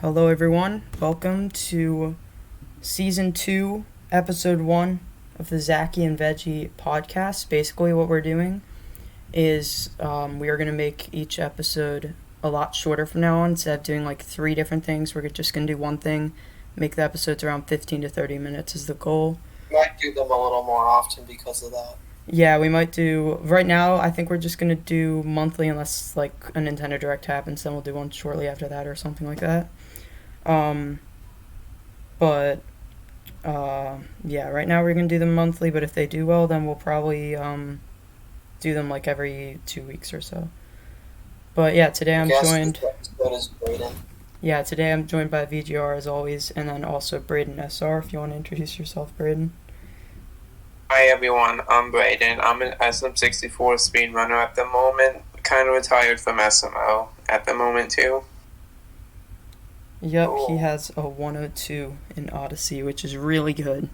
Hello, everyone. Welcome to Season 2, Episode 1 of the Zacky And Veggie podcast. Basically, what we're doing is we are going to make each episode a lot shorter from now on. Instead of doing like 3 different things, we're just going to do one thing, make the episodes around 15 to 30 minutes is the goal. We might do them a little more often because of that. Yeah, we might do... Right now, I think we're just going to do monthly unless, like, a Nintendo Direct happens. Then we'll do one shortly after that or something like that. Yeah, right now we're going to do them monthly, but if they do well, then we'll probably, do them, like, every 2 weeks or so. But, yeah, today I'm joined... Yeah, today I'm joined by VGR as always, and then also BraydenSR, if you want to introduce yourself, Brayden. Hi everyone, I'm Brayden. I'm an SM64 speedrunner at the moment. Kind of retired from SMO at the moment too. Yep, he has a 102 in Odyssey, which is really good.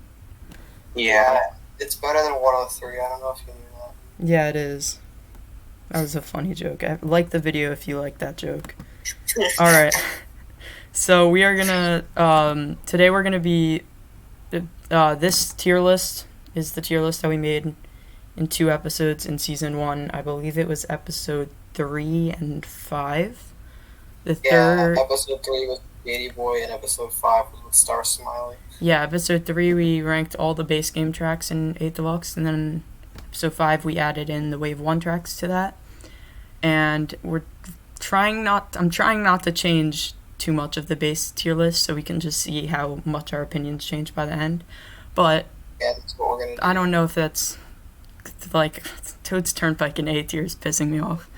Yeah. It's better than 103. I don't know if you knew that. Yeah, it is. That was a funny joke. I like the video if you like that joke. Alright. So we are gonna, today we're gonna be, this tier list is the tier list that we made in 2 episodes in Season 1. I believe it was Episode 3 and 5. Episode 3 was Katie Boy, and Episode 5 was with Star Smiley. Yeah, Episode 3 we ranked all the base game tracks in 8 Deluxe, and then Episode 5 we added in the Wave 1 tracks to that. And I'm trying not to change too much of the base tier list so we can just see how much our opinions change by the end. But yeah, that's what we're gonna do. I don't know if that's like Toad's Turnpike in A tier is pissing me off.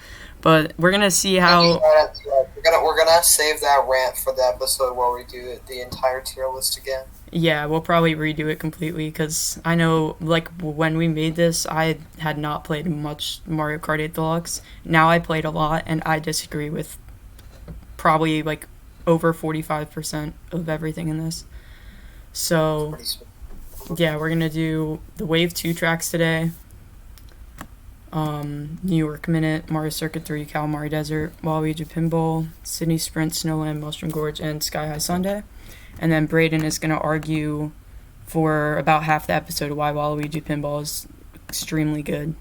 But we're gonna see how we're gonna save that rant for the episode where we do the entire tier list again. Yeah, we'll probably redo it completely because I know, like, when we made this, I had not played much Mario Kart 8 Deluxe. Now I played a lot, and I disagree with probably, like, over 45% of everything in this. So, yeah, we're gonna do the Wave 2 tracks today. New York Minute, Mario Circuit 3, Calamari Desert, Waluigi Pinball, Sydney Sprint, Snowland, Mushroom Gorge, and Sky High Sundae. And then Brayden is going to argue for about half the episode why Waluigi Pinball is extremely good.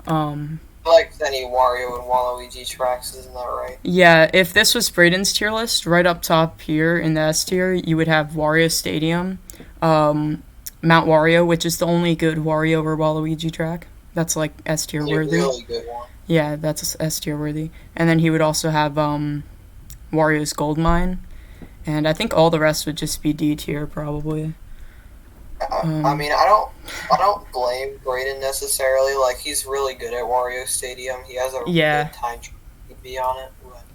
I like any Wario and Waluigi tracks, isn't that right? Yeah, if this was Brayden's tier list, right up top here in the S tier, you would have Wario Stadium, Mount Wario, which is the only good Wario or Waluigi track. That's like S tier worthy. Really good one. Yeah, that's S tier worthy. And then he would also have Wario's Gold Mine. And I think all the rest would just be D tier, probably. I mean, I don't blame Brayden necessarily. Like, he's really good at Wario Stadium. He has a good time to be on it. But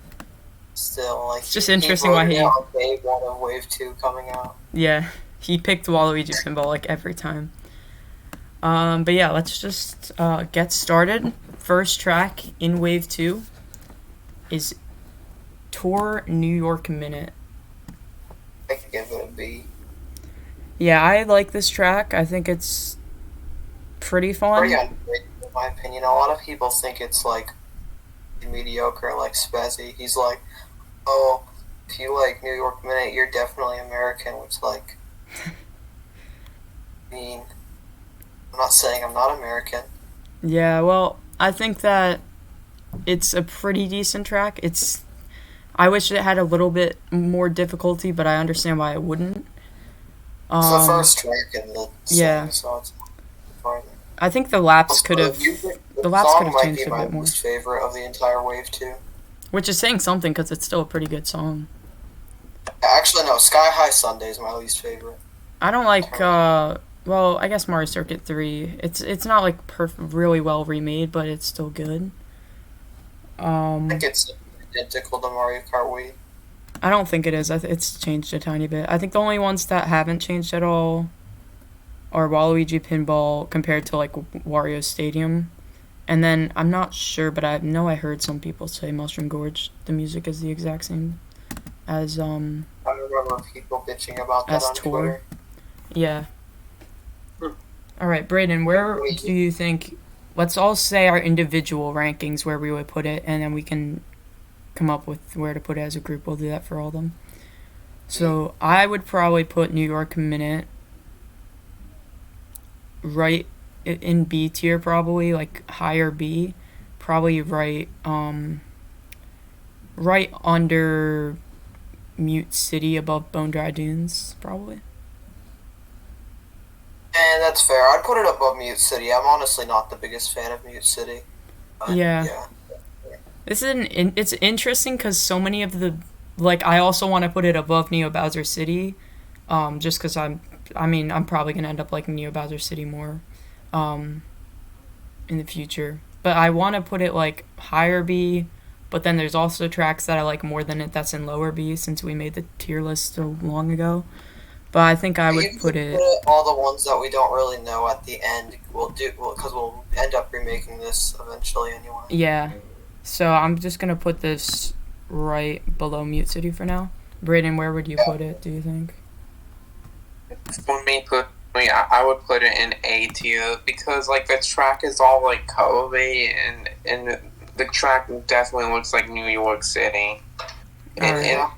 still, like, it's just interesting why he on day 1 of Wave 2 coming out. Yeah, he picked Waluigi Pinball like every time. But yeah, let's just get started. First track in Wave 2 is Tour New York Minute. I could give it a B. Yeah, I like this track. I think it's pretty fun. Pretty underrated, in my opinion. A lot of people think it's, like, mediocre, like Spezzy. He's like, oh, if you like New York Minute, you're definitely American, which, like, I mean, I'm not saying I'm not American. Yeah, well, I think that it's a pretty decent track. I wish it had a little bit more difficulty, but I understand why it wouldn't. It's the first track in the song, so it's fine. I think the laps could have changed a bit more. Might be my least favorite of the entire Wave 2. Which is saying something, because it's still a pretty good song. Actually, no, Sky High Sundae is my least favorite. I don't like, well, I guess Mario Circuit 3. It's not, like, really well remade, but it's still good. I think it's identical to Mario Kart Wii. I don't think it is. It's changed a tiny bit. I think the only ones that haven't changed at all are Waluigi Pinball compared to, like, Wario Stadium. And then, I'm not sure, but I know I heard some people say Mushroom Gorge, the music is the exact same as, I remember people bitching about that on Twitter. Yeah. Alright, Brayden, where do you think... Let's all say our individual rankings where we would put it, and then we can come up with where to put it as a group, we'll do that for all of them. So I would probably put New York Minute right in B tier, probably, like higher B, probably right under Mute City, above Bone Dry Dunes, probably. And that's fair. I'd put it above Mute City. I'm honestly not the biggest fan of Mute City. But yeah. It's interesting because so many of the, like, I also want to put it above Neo Bowser City, just because I'm probably gonna end up liking Neo Bowser City more, in the future. But I want to put it like higher B, but then there's also tracks that I like more than it that's in lower B, since we made the tier list so long ago. But I think I would put it all the ones that we don't really know at the end. Because we'll end up remaking this eventually anyway. Yeah. So I'm just gonna put this right below Mute City for now. Brayden, where would you put it, do you think? For me, I would put it in A tier because like the track is all like curvy and the track definitely looks like New York City. And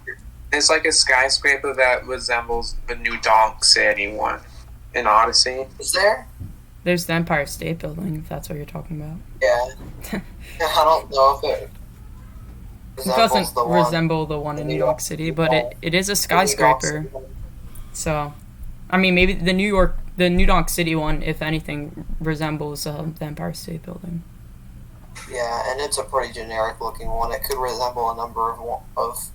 it's like a skyscraper that resembles the New Donk City one in Odyssey. Is there? There's the Empire State Building, if that's what you're talking about. Yeah. I don't know if it doesn't resemble the one in New York City, but it is a skyscraper. So, I mean, maybe the New Donk City one, if anything, resembles the Empire State Building. Yeah, and it's a pretty generic looking one. It could resemble a number of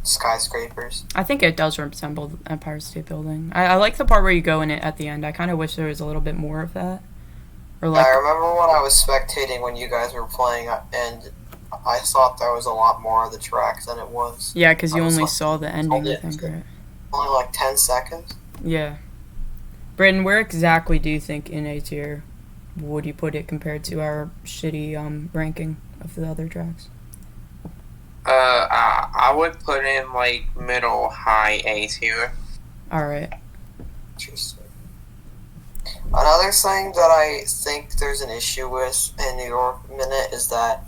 skyscrapers. I think it does resemble the Empire State Building. I like the part where you go in it at the end. I kind of wish there was a little bit more of that. Or like, I remember when I was spectating when you guys were playing, and I thought there was a lot more of the track than it was. Yeah, because you only saw the ending, I think, right? Only like 10 seconds? Yeah. Brayden, where exactly do you think in A tier would you put it compared to our shitty ranking of the other tracks? I would put in like middle high A tier. Alright. Interesting. Another thing that I think there's an issue with in New York Minute is that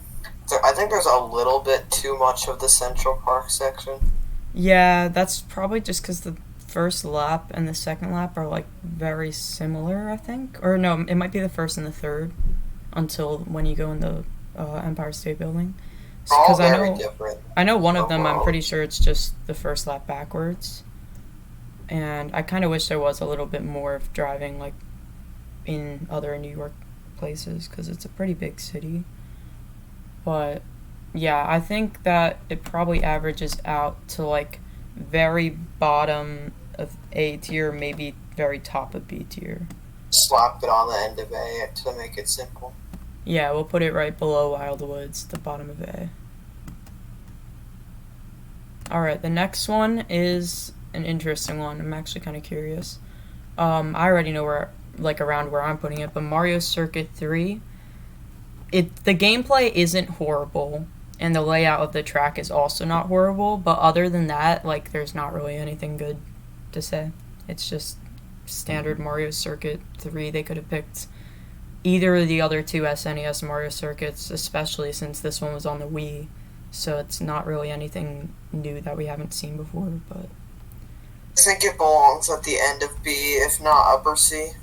I think there's a little bit too much of the Central Park section. Yeah, that's probably just because the first lap and the second lap are like very similar, I think. Or no, it might be the first and the third until when you go in the Empire State Building. All very different. I know one of them, I'm pretty sure it's just the first lap backwards. And I kind of wish there was a little bit more of driving like in other New York places because it's a pretty big city. But yeah, I think that it probably averages out to like very bottom of A tier, maybe very top of B tier. Slap it on the end of A to make it simple. Yeah, we'll put it right below Wildwoods, the bottom of A. Alright, the next one is an interesting one. I'm actually kind of curious. I already know where, like, around where I'm putting it, but Mario Circuit 3, the gameplay isn't horrible, and the layout of the track is also not horrible, but other than that, like, there's not really anything good to say. It's just standard Mario Circuit 3. They could have picked either of the other two SNES Mario Circuits, especially since this one was on the Wii, so it's not really anything new that we haven't seen before, but I think it belongs at the end of B, if not upper C.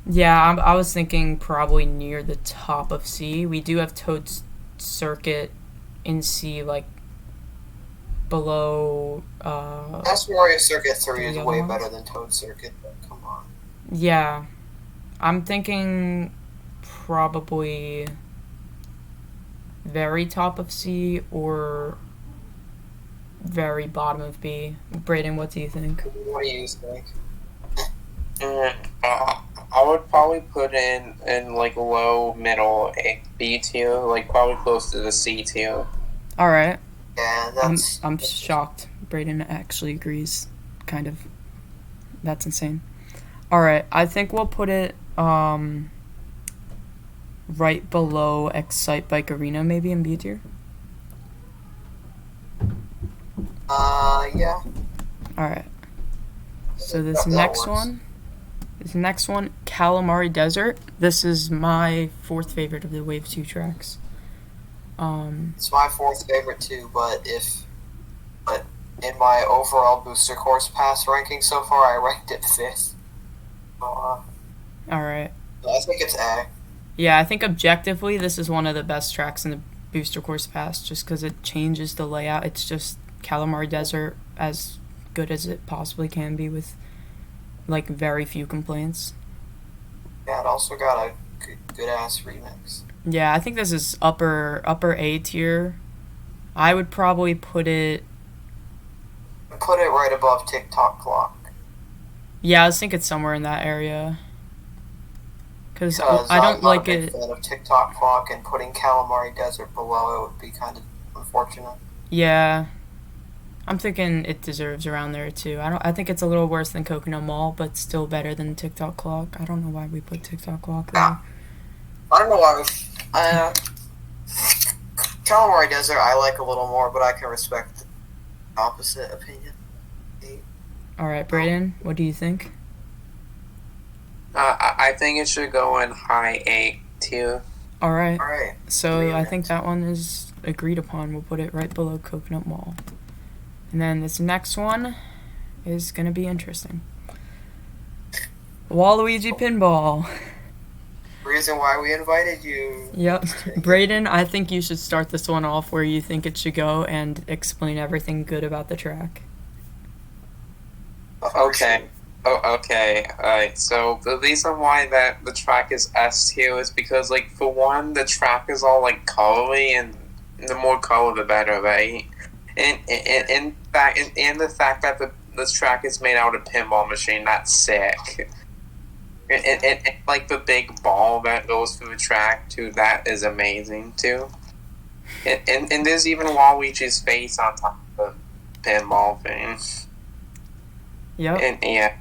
Yeah, I was thinking probably near the top of C. We do have Toad's Circuit in C, like, below, That's Mario Circuit 3 is way better than Toad Circuit, but come on. Yeah. I'm thinking probably very top of C or very bottom of B. Brayden, what do you think? What do you think? I would probably put in like low middle B tier, like probably close to the C tier. All right. Yeah, that's. I'm shocked. Brayden actually agrees. Kind of. That's insane. All right, I think we'll put it right below Excite Bike Arena, maybe in B tier. Yeah. All right. So this next one, Calamari Desert. This is my fourth favorite of the Wave 2 tracks. It's my fourth favorite too, but in my overall booster course pass ranking so far, I ranked it fifth. So, All right. I think it's A. Yeah, I think objectively this is one of the best tracks in the booster course pass, just because it changes the layout. It's just Calamari Desert as good as it possibly can be with like very few complaints. Yeah, it also got a good ass remix. Yeah, I think this is upper A tier. I would probably put it. Put it right above TikTok Clock. Yeah, I was thinking somewhere in that area. Because I I'm don't not like a big it. fan of TikTok Clock, and putting Calamari Desert below it would be kind of unfortunate. Yeah, I'm thinking it deserves around there too. I think it's a little worse than Coconut Mall, but still better than TikTok Clock. I don't know why we put TikTok Clock there. I don't know why. Calamari Desert I like a little more, but I can respect the opposite opinion. All right, Brayden, what do you think? I think it should go in high A tier. All right. All right. So I think that one is agreed upon. We'll put it right below Coconut Mall. And then this next one is going to be interesting. Waluigi Pinball. Reason why we invited you. Yep. Brayden, I think you should start this one off where you think it should go and explain everything good about the track. Okay. Oh, okay. Alright, so the reason why that the track is S tier is because, like, for one, the track is all, like, colory, and the more color, the better, right? And the fact that this track is made out of pinball machine, that's sick. And like, the big ball that goes through the track, too, that is amazing, too. And there's even Waluigi's face on top of the pinball thing. Yep. And, yeah.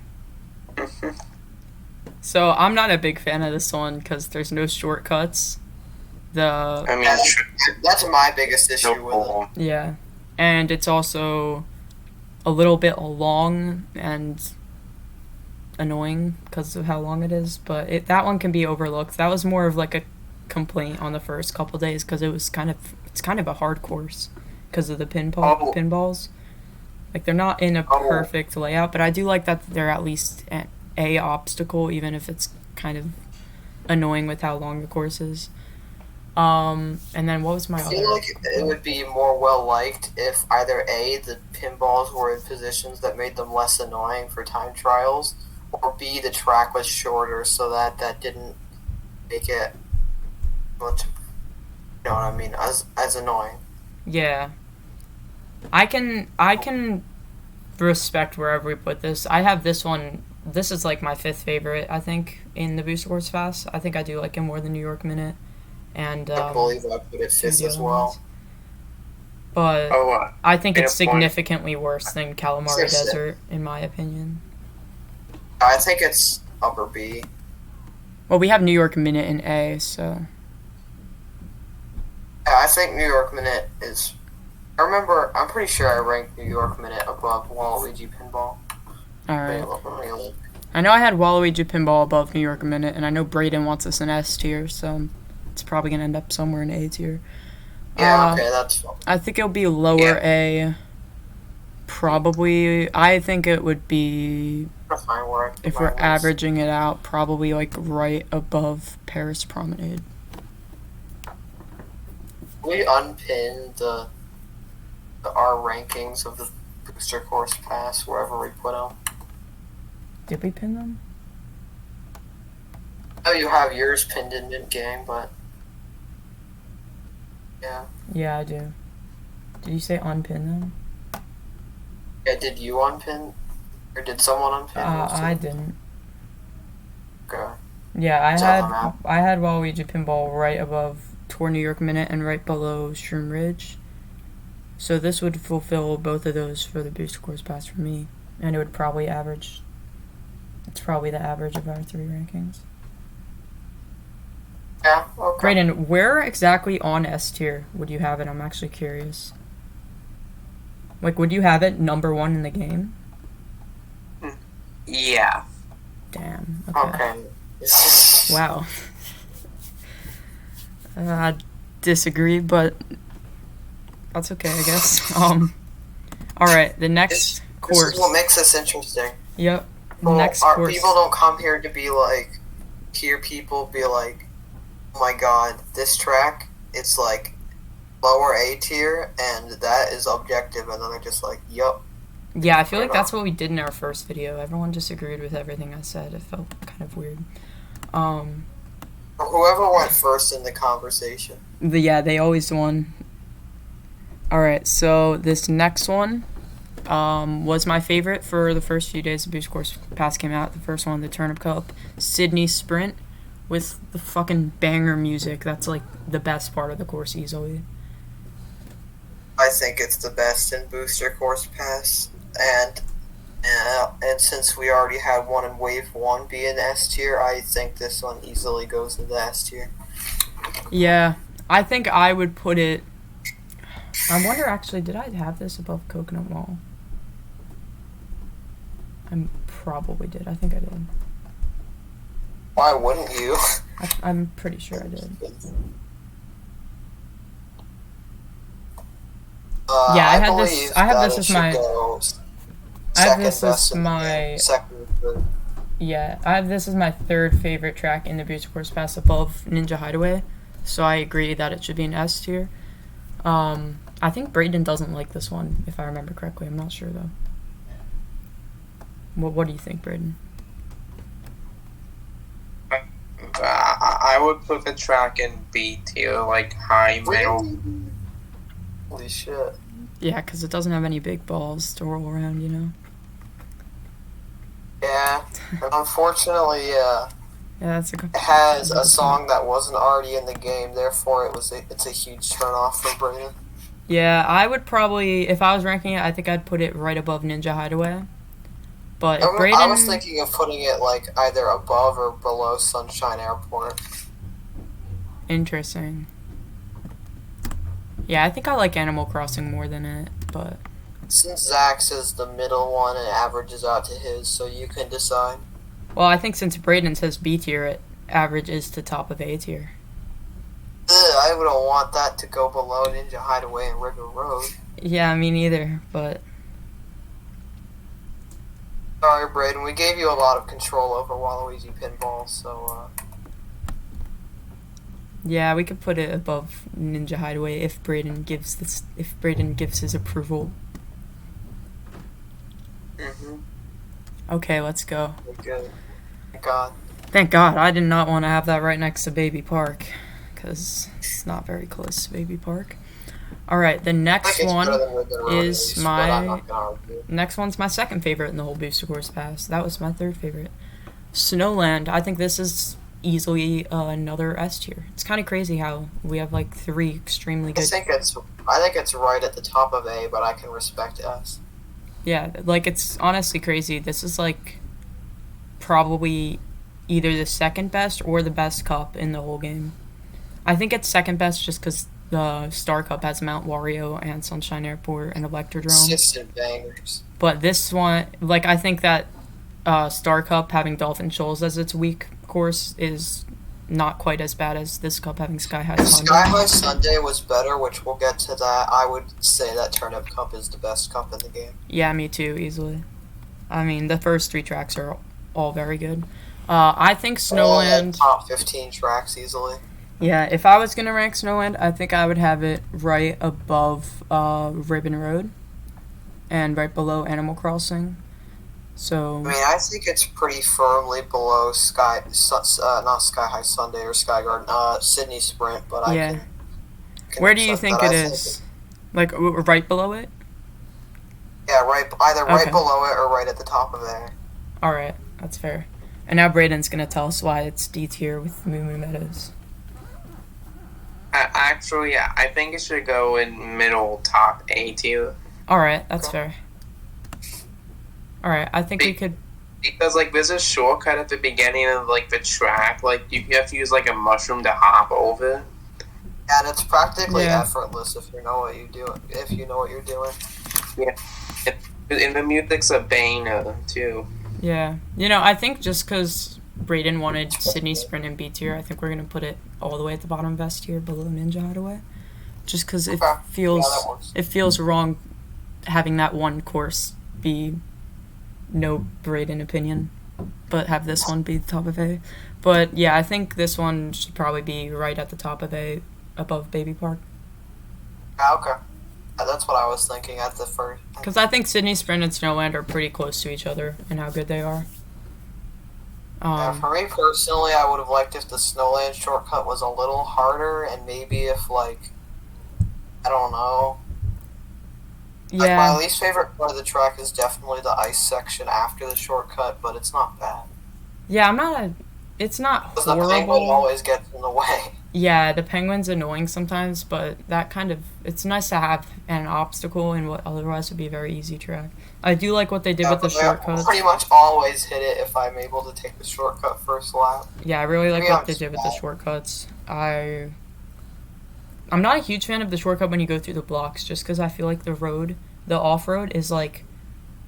So I'm not a big fan of this one because there's no shortcuts. I mean, That's my biggest issue with it. Yeah, and it's also a little bit long and annoying because of how long it is. But that one can be overlooked. That was more of like a complaint on the first couple days because it's kind of a hard course because of the pinballs. Like, they're not in a perfect layout, but I do like that they're at least a obstacle, even if it's kind of annoying with how long the course is. And then what was my I feel like it would be more well liked if either A, the pinballs were in positions that made them less annoying for time trials, or B, the track was shorter so that didn't make it much, you know what I mean, as annoying. Yeah. I can respect wherever we put this. I have this one. This is like my fifth favorite, I think, in the Booster Course Fast. I think I do like it more than New York Minute. And I believe I put it fifth as well. But I think it's significantly worse than Calamari Desert, in my opinion. I think it's upper B. Well, we have New York Minute in A, so. Yeah, I think New York Minute is. I'm pretty sure I ranked New York Minute above Waluigi Pinball. Alright. I know I had Waluigi Pinball above New York Minute, and I know Brayden wants us in S tier, so it's probably going to end up somewhere in A tier. Yeah, okay, that's fine. I think it'll be lower A. Probably, I think it would be, if we're averaging it out, probably like right above Paris Promenade. We unpinned our rankings of the Booster Course Pass wherever we put them. Did we pin them? Oh, you have yours pinned in mid-game, but yeah. Yeah, I do. Did you say unpin them? Yeah, did you unpin? Or did someone unpin? I didn't. Okay. Yeah, I had Waluigi Pinball right above Tour New York Minute and right below Shroom Ridge. So this would fulfill both of those for the Booster Course Pass for me. And it would probably average. It's probably the average of our three rankings. Yeah, okay. Brayden, where exactly on S tier would you have it? I'm actually curious. Like, would you have it number 1 in the game? Yeah. Damn. Okay. Wow. disagree, but that's okay, I guess. Alright, the next course. This is what makes this interesting. Yep. Well, Next our course. people don't come here to be like, hear people be like, oh my god, this track, it's like lower A tier, and that is objective, and then they're just like, yup. Yeah, I feel like that's what we did in our first video. Everyone disagreed with everything I said. It felt kind of weird. Whoever went first in the conversation. Yeah, they always won. Alright, so this next one was my favorite for the first few days the Boost Course Pass came out. The first one, the Turnip Cup, Sydney Sprint, with the fucking banger music. That's like the best part of the course easily. I think it's the best in Booster Course Pass, and since we already had one in Wave 1 be in S tier, I think this one easily goes into S tier. Yeah, I think I would put it... I wonder, actually, did I have this above Coconut Mall? I probably did. I think I did. Why wouldn't you? I'm pretty sure I did. Yeah, I have this as my... I have this as my... Yeah, I have this as my third favorite track in the Booster Course Pass above Ninja Hideaway, so I agree that it should be an S tier. I think Brayden doesn't like this one, if I remember correctly. I'm not sure, though. What do you think, Brayden? I would put the track in B tier, like high middle. Holy shit. Yeah, because it doesn't have any big balls to roll around, you know? Yeah, and unfortunately, Yeah, that's it has a song that wasn't already in the game, therefore it's a huge turnoff for Brayden. Yeah, I would probably, if I was ranking it, I think I'd put it right above Ninja Hideaway. But if Brayden... I was thinking of putting it like either above or below Sunshine Airport. Interesting. Yeah, I think I like Animal Crossing more than it, but... Since Zach's is the middle one, it averages out to his, so you can decide. Well, I think since Brayden says B tier, it averages to top of A tier. I wouldn't want that to go below Ninja Hideaway and River Road. Yeah, me neither, but... Sorry, Brayden, we gave you a lot of control over Waluigi Pinball, so, Yeah, we could put it above Ninja Hideaway if Brayden gives his approval. Okay, let's go. Okay. Thank God. Thank God, I did not want to have that right next to Baby Park, because it's not very close to Baby Park. Alright, the next one is my... Next one's my second favorite in the whole Booster Course Pass. That was my third favorite. Snowland. I think this is easily another S tier. It's kind of crazy how we have like three extremely good... I think it's right at the top of A, but I can respect S. Yeah, like it's honestly crazy. This is like probably either the second best or the best cup in the whole game. I think it's second best just because the Star Cup has Mount Wario and Sunshine Airport and Electrodrome. Consistent bangers. But this one, like, I think that Star Cup having Dolphin Shoals as its weak course is not quite as bad as this cup having Sky High Sunday. Sky High Sunday was better, which we'll get to that. I would say that Turnip Cup is the best cup in the game. Yeah, me too, easily. I mean, the first three tracks are all very good. I think Snowland... top 15 tracks easily. Yeah, if I was going to rank Snowland, I think I would have it right above Ribbon Road and right below Animal Crossing. So... I mean, I think it's pretty firmly below not Sky High Sunday or Sky Garden, Sydney Sprint, but I can Where do you think it is? Like, right below it? Yeah, either right below it or right at the top of there. Alright, that's fair. And now Brayden's going to tell us why it's D tier with Moo Moo Meadows. Actually, I think it should go in middle top A tier. Alright, that's fair. Alright, I think we could... Because, like, there's a shortcut at the beginning of, like, the track. Like, you have to use, like, a mushroom to hop over. And it's practically effortless if you know what you're doing. Yeah. And the music's a banger, too. Yeah. You know, I think just because Brayden wanted Sydney Sprint and B tier, I think we're going to put it all the way at the bottom of S tier, below Ninja Hideaway, just because Okay. Yeah, that works. it feels wrong having that one course be no Brayden opinion, but have this one be the top of A. But yeah, I think this one should probably be right at the top of A, above Baby Park. Yeah, okay. That's what I was thinking at the first. Because I think Sydney Sprint and Snowland are pretty close to each other in how good they are. Yeah, for me personally, I would have liked if the Snowland shortcut was a little harder, and maybe if, like, I don't know. Like, Yeah, my least favorite part of the track is definitely the ice section after the shortcut, but it's not bad. yeah, it's not Because the penguin horrible. always gets in the way. Yeah, the penguin's annoying sometimes, but it's nice to have an obstacle in what otherwise would be a very easy track. I do like what they did with the But I shortcuts. pretty much always hit it if I'm able to take the shortcut first lap. Yeah, I really like Maybe what I'm they did with the small. shortcuts. I'm not a huge fan of the shortcut when you go through the blocks, just because I feel like the off-road is like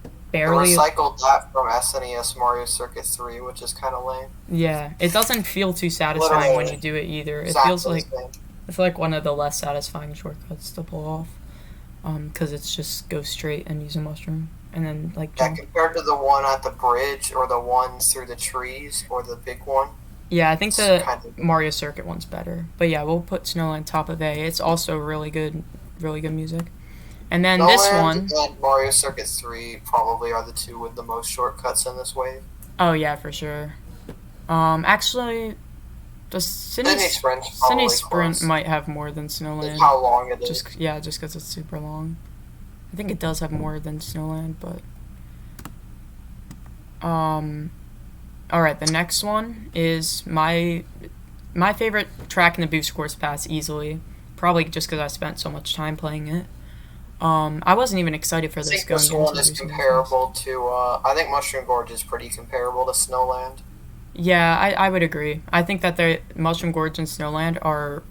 I barely. recycled that from SNES Mario Circuit 3, which is kind of lame. Yeah, it doesn't feel too satisfying when Literally. you do it either. It Exactly feels like the same. it's like one of the less satisfying shortcuts to pull off, because it's just go straight and use a mushroom and then like Yeah, jump. compared to the one at the bridge or the ones through the trees or the big one. Yeah, I think It's the kind of Mario Circuit one's better. But yeah, we'll put Snowland top of A. It's also really good music. And then this one, Snowland and Mario Circuit 3 probably are the two with the most shortcuts in this wave. oh yeah, for sure. Actually, the Sydney Sprint's probably Sydney Sprint close. might have more than Just Snowland. how long it is. Just because it's super long. I think it does have more than Snowland, but all right, the next one is my favorite track in the Boost Course Pass easily. Probably just because I spent so much time playing it. I wasn't even excited for I this think going this into one the is Boost Course Pass. comparable to, I think Mushroom Gorge is pretty comparable to Snowland. Yeah, I would agree. I think that the Mushroom Gorge and Snowland are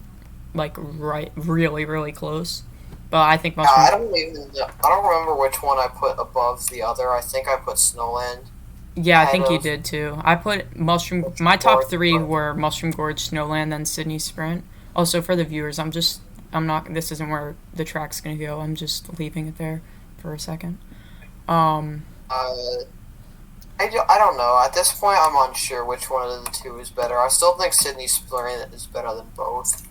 like really, really close. But I think Mushroom. I don't remember which one I put above the other. I think I put Snowland. Yeah, I think kind you of. did too. I put my top three were Mushroom Gorge, Snowland, then Sydney Sprint. Also for the viewers, this isn't where the track's gonna go. I'm just leaving it there for a second. I don't know. At this point, I'm unsure which one of the two is better. I still think Sydney Sprint is better than both.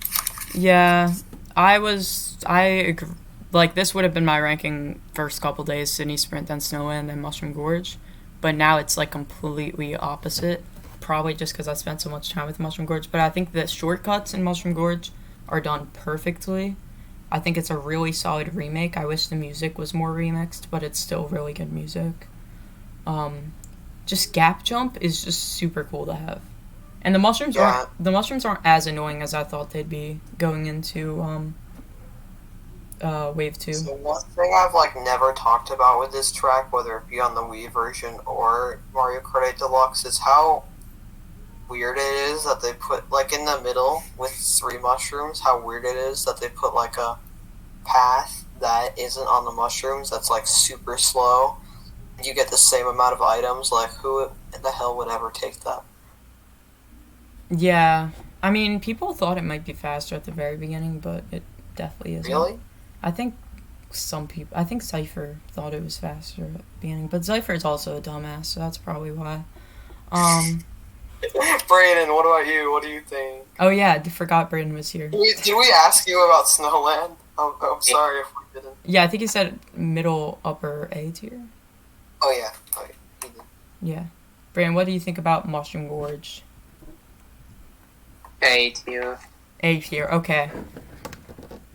Yeah, I agree. Like, this would have been my ranking first couple days, Sydney Sprint, then Snowland, then Mushroom Gorge. But now it's, like, completely opposite. Probably just because I spent so much time with Mushroom Gorge. But I think the shortcuts in Mushroom Gorge are done perfectly. I think it's a really solid remake. I wish the music was more remixed, but it's still really good music. Just Gap Jump is just super cool to have. And the mushrooms aren't as annoying as I thought they'd be going into Wave 2. So one thing I've never talked about with this track, whether it be on the Wii version or Mario Kart 8 Deluxe, is how weird it is that they put in the middle with 3 mushrooms. How weird it is that they put a path that isn't on the mushrooms. That's super slow. You get the same amount of items. Who in the hell would ever take that? Yeah, I mean, people thought it might be faster at the very beginning, but it definitely isn't. Really? I think Cypher thought it was faster at the beginning, but Cypher is also a dumbass, so that's probably why. Brayden, what about you? What do you think? Oh yeah, I forgot Brayden was here. Did we ask you about Snowland? Oh, I'm sorry if we didn't. Yeah, I think he said middle, upper A tier. Oh yeah. He did. Yeah. Brayden, what do you think about Mushroom Gorge? A tier. A tier, okay.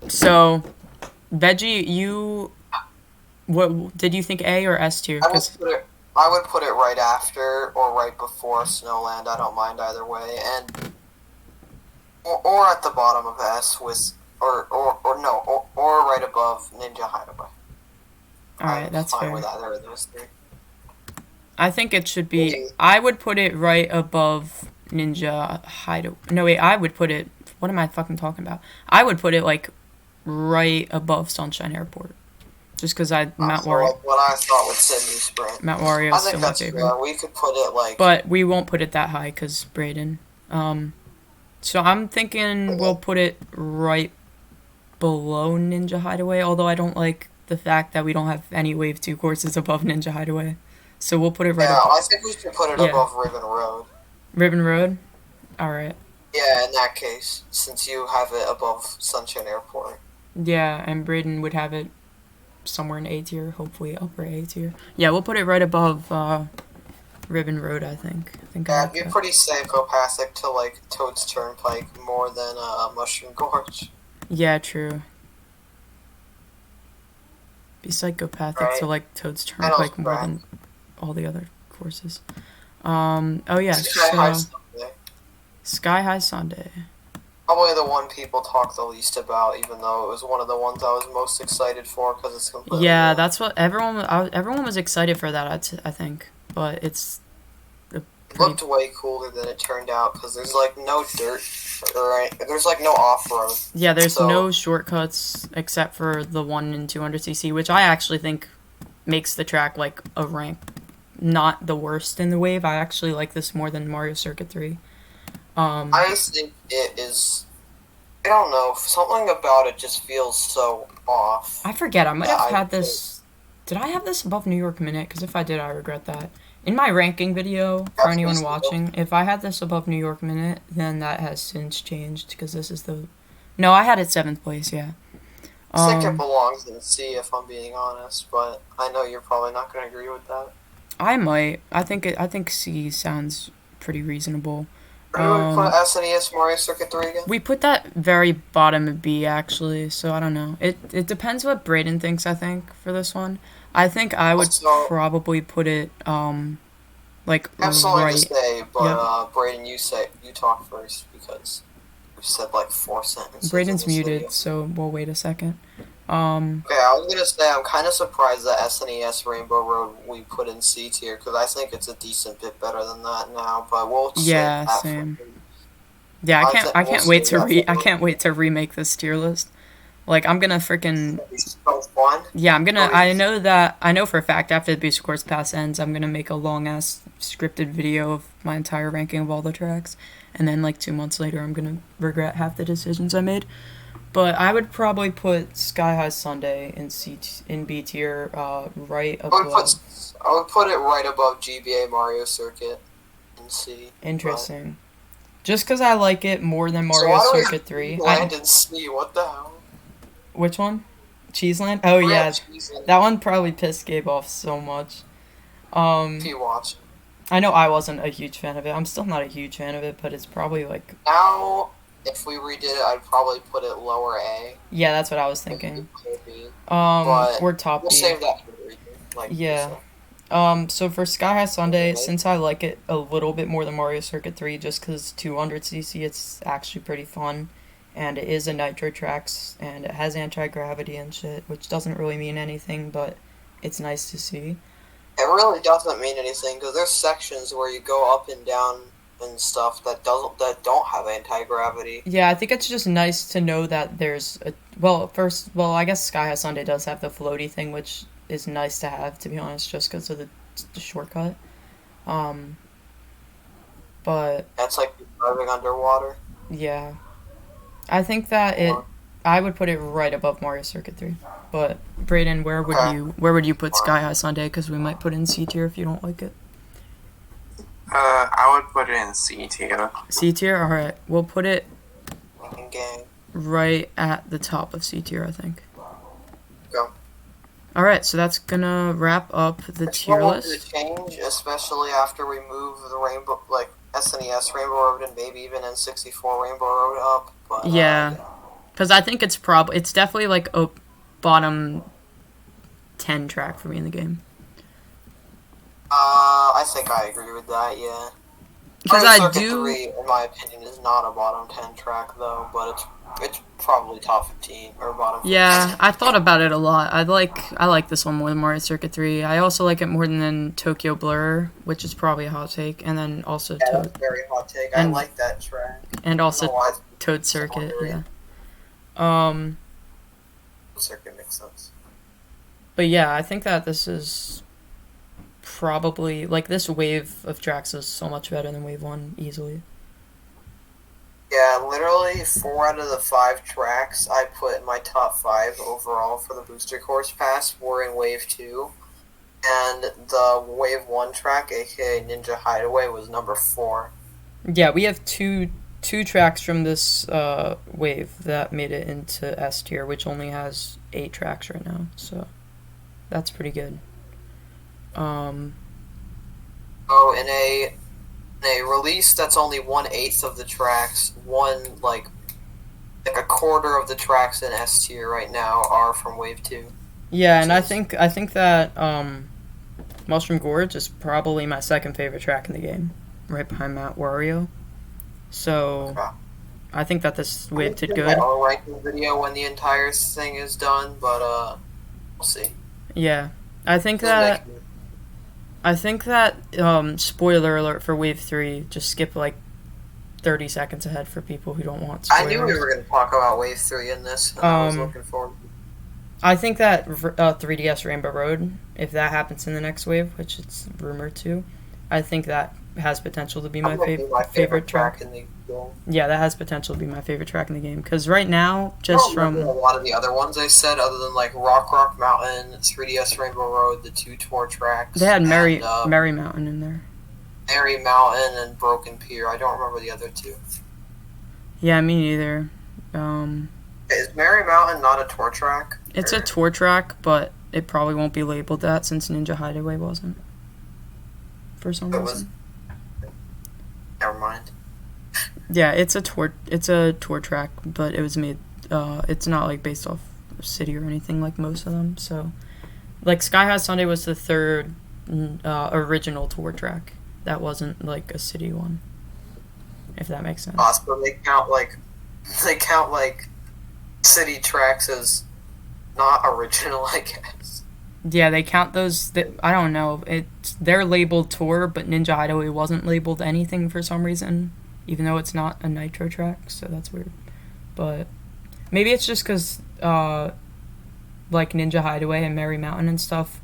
So, Veggie, what did you think, A or S tier? I would put it right after or right before Snowland. I don't mind either way, and or at the bottom of S with or right above Ninja Hideaway. Alright, that's fine fair. with either of those 3. I think it should be. I would put it right above Ninja Hideaway. No, wait, I would put it. What am I fucking talking about? I would put it right above Sunshine Airport. Just because Mount Wario. What I thought with Sydney Sprint. Mount Wario I is still think my that's favorite. fair. We could put it But we won't put it that high because Brayden. So I'm thinking we'll put it right below Ninja Hideaway, although I don't like the fact that we don't have any Wave 2 courses above Ninja Hideaway. So we'll put it right Yeah, above. I think we should put it Yeah. above Ribbon Road. Ribbon Road? Alright. Yeah, in that case, since you have it above Sunshine Airport. Yeah, and Brayden would have it somewhere in A tier, hopefully upper A tier. Yeah, we'll put it right above Ribbon Road, I think. Yeah, it'd be pretty psychopathic to like Toad's Turnpike more than Mushroom Gorge. Yeah, true. Be psychopathic Right. to like Toad's Turnpike more than all the other courses. Oh yeah, Sky High so Sunday. Sky High Sunday. Probably the one people talk the least about, even though it was one of the ones I was most excited for because it's completely Yeah, new. that's what everyone was excited for that. I think, but it's It looked way cooler than it turned out because there's like no dirt, or there's like no off-road. yeah. There's So- no shortcuts except for the 1 in 200cc, which I actually think makes the track like a rank not the worst in the wave. I actually like this more than Mario Circuit 3. I think it is. I don't know. Something about it just feels so off. I forget. I might Yeah, have I- had this. Did I have this above New York Minute? Because if I did, I regret that. In my ranking video, for That's anyone reasonable. watching, if I had this above New York Minute, then that has since changed because this is the. No, I had it 7th place. Yeah. I think it belongs in C if I'm being honest, but I know you're probably not going to agree with that. I might. I think C sounds pretty reasonable. Where do we put SNES Mario Circuit 3 again? We put that very bottom of B actually, so I don't know. It depends what Brayden thinks. I think for this one, I think I would Also- probably put it like I have something right. to say, but Yep. Brayden, you talk first because we've said like 4 sentences. in Brayden's this muted, video. so we'll wait a second. Okay, I was gonna say I'm kind of surprised that SNES Rainbow Road we put in C tier because I think it's a decent bit better than that now. But we'll Yeah, save that same. for- Yeah, I think I we'll can't see wait to that for- I can't wait to remake this tier list. Like I'm gonna freaking It's so fun. yeah, I'm gonna. Oh, I yes. know for a fact after the Booster Course Pass ends, I'm gonna make a long ass scripted video of my entire ranking of all the tracks, and then like 2 months later, I'm gonna regret half the decisions I made. But I would probably put Sky High Sunday in B tier, right above. I would put it right above GBA Mario Circuit in C. Interesting. Just because I like it more than So Mario why do we Circuit 3. land in C? What the hell? Which one? Cheeseland? Oh yeah, that one probably pissed Gabe off so much. If you watch. I know I wasn't a huge fan of it. I'm still not a huge fan of it, but it's probably like Now, if we redid it, I'd probably put it lower A. yeah, that's what I was thinking. Maybe. But We're top We'll B. save that for the region. Like Yeah. so. So for Sky High Sunday, since I like it a little bit more than Mario Circuit 3, just because 200cc, it's actually pretty fun, and it is a nitro tracks, and it has anti-gravity and shit, which doesn't really mean anything, but it's nice to see. It really doesn't mean anything because there's sections where you go up and down and stuff that don't have anti-gravity. Yeah, I think it's just nice to know that there's a I guess Sky High Sunday does have the floaty thing, which is nice to have, to be honest, just because of the shortcut. But That's like driving underwater. yeah, I think that I would put it right above Mario Circuit 3. But Brayden, where would you put Sky High Sunday? Because we might put it in C tier if you don't like it. I would put it in C tier. C tier, all right. We'll put it In game. right at the top of C tier, I think. Go. All right, so that's gonna wrap up the tier list. To change, especially after we move the Rainbow, like SNES Rainbow Road and maybe even N64 Rainbow Road up. But, Yeah, because I think it's definitely like a bottom 10 track for me in the game. I think I agree with that. Yeah. Because Mario I Circuit do. 3, in my opinion, is not a bottom 10 track though, but it's probably top 15 or bottom 15. Yeah, I thought about it a lot. I like this one more than Mario Circuit 3. I also like it more than Tokyo Blur, which is probably a hot take, and then also Yeah, that's a very hot take. I and- like that track. and I also don't know why Toad Circuit. Yeah. Circuit makes sense. But yeah, I think that this is probably like this wave of tracks is so much better than Wave 1 easily. Yeah, literally 4 out of the 5 tracks I put in my top 5 overall for the Booster Course Pass were in Wave 2. And the Wave 1 track, aka Ninja Hideaway, was number 4. Yeah, we have two tracks from this wave that made it into S tier, which only has 8 tracks right now, so that's pretty good. Oh, in a release that's only 1/8 of the tracks, like a quarter of the tracks in S tier right now are from Wave 2. Yeah, and I think that Mushroom Gorge is probably my second favorite track in the game, right behind Mount Wario. So Okay. I think that this wave did good. I'll rank the video when the entire thing is done, but we'll see. Yeah, I think that spoiler alert for Wave 3. Just skip like 30 seconds ahead for people who don't want spoilers. I knew we were going to talk about Wave 3 in this, and I was looking forward. I think that 3DS Rainbow Road, if that happens in the next wave, which it's rumored to, I think that has potential to be my favorite track in the game. Yeah, that has potential to be my favorite track in the game. Because right now, just from a lot of the other ones I said, other than like Rock Mountain, 3DS Rainbow Road, the 2 tour tracks. They had Merry Mountain in there. Merry Mountain and Broken Pier. I don't remember the other 2. Yeah, me neither. Is Merry Mountain not a tour track? It's a tour track, but it probably won't be labeled that since Ninja Hideaway wasn't. For some reason. Never mind. Yeah, it's a tour track, but it was made. It's not like based off city or anything like most of them. So, like Sky High Sunday was the 3rd original tour track. That wasn't like a city one. If that makes sense. So they count like city tracks as not original, I guess. Yeah, they count those. I don't know. They're labeled tour, but Ninja Hideaway wasn't labeled anything for some reason, even though it's not a Nitro track. So that's weird. But maybe it's just because like Ninja Hideaway and Merry Mountain and stuff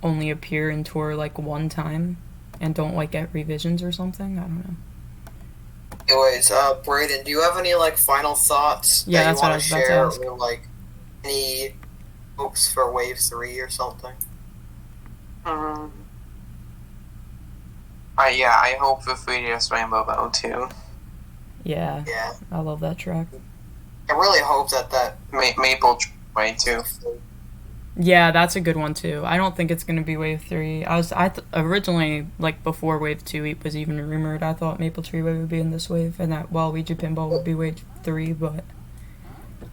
only appear in tour like one time and don't like get revisions or something. I don't know. Anyways, Brayden, do you have any like final thoughts Yeah, that that's you what I want was to about to share, ask. or like any hopes for Wave 3 or something? I hope the 3DS Rainbow Road too. Yeah, I love that track. I really hope that Maple Way too. Yeah, that's a good one too. I don't think it's gonna be Wave 3. Originally, like before Wave 2 was even rumored, I thought Maple Tree Way would be in this wave, and that Waluigi Pinball would be Wave 3. But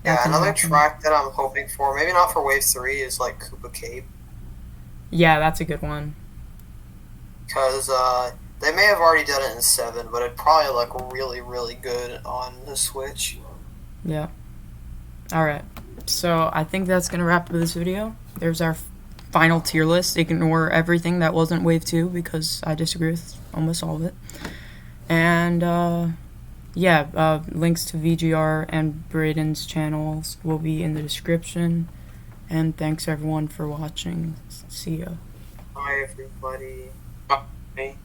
yeah, another track that I'm hoping for, maybe not for Wave 3, is like Koopa Cape. Yeah, that's a good one. Because they may have already done it in 7, but it'd probably look really, really good on the Switch. Yeah. Alright. So, I think that's going to wrap up this video. There's our final tier list. Ignore everything that wasn't Wave 2 because I disagree with almost all of it. And, links to VGR and Brayden's channels will be in the description. And thanks everyone for watching. See ya. Bye, everybody. Bye.